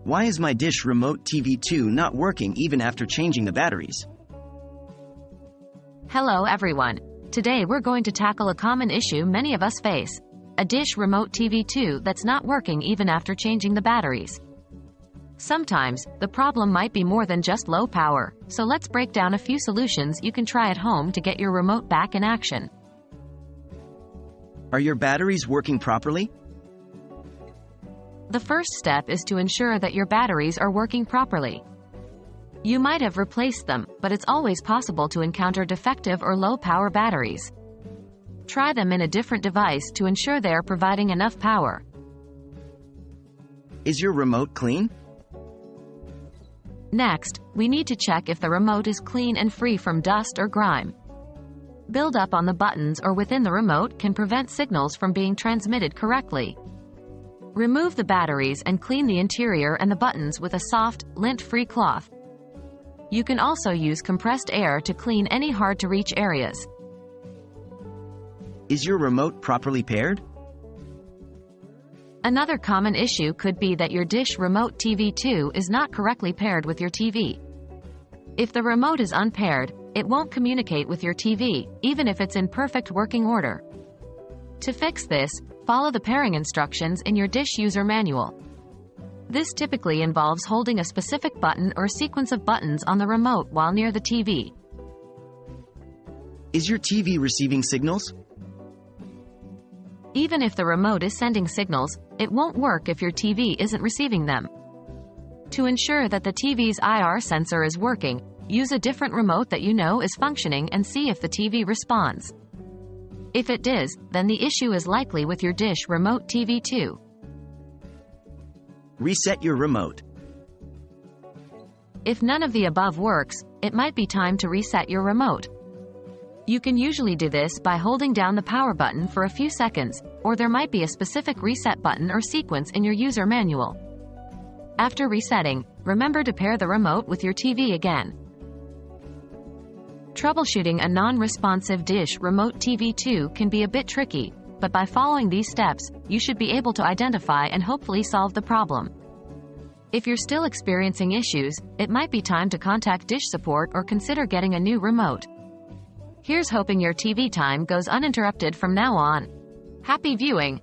Why is my Dish Remote TV2 not working even after changing the batteries? Hello everyone. Today we're going to tackle a common issue many of us face. A Dish Remote TV2 that's not working even after changing the batteries. Sometimes, the problem might be more than just low power, so let's break down a few solutions you can try at home to get your remote back in action. Are your batteries working properly? The first step is to ensure that your batteries are working properly. You might have replaced them, but it's always possible to encounter defective or low-power batteries. Try them in a different device to ensure they are providing enough power. Is your remote clean? Next, we need to check if the remote is clean and free from dust or grime. Buildup on the buttons or within the remote can prevent signals from being transmitted correctly. Remove the batteries and clean the interior and the buttons with a soft, lint-free cloth. You can also use compressed air to clean any hard-to-reach areas. Is your remote properly paired? Another common issue could be that your Dish Remote TV2 is not correctly paired with your TV. If the remote is unpaired, it won't communicate with your TV, even if it's in perfect working order. To fix this, follow the pairing instructions in your Dish user manual. This typically involves holding a specific button or sequence of buttons on the remote while near the TV. Is your TV receiving signals? Even if the remote is sending signals, it won't work if your TV isn't receiving them. To ensure that the TV's IR sensor is working, use a different remote that you know is functioning and see if the TV responds. If it does, then the issue is likely with your Dish Remote TV2. Reset your remote. If none of the above works, it might be time to reset your remote. You can usually do this by holding down the power button for a few seconds, or there might be a specific reset button or sequence in your user manual. After resetting, remember to pair the remote with your TV again. Troubleshooting a non-responsive Dish Remote TV2 can be a bit tricky, but by following these steps, you should be able to identify and hopefully solve the problem. If you're still experiencing issues, it might be time to contact Dish support or consider getting a new remote. Here's hoping your TV time goes uninterrupted from now on. Happy viewing!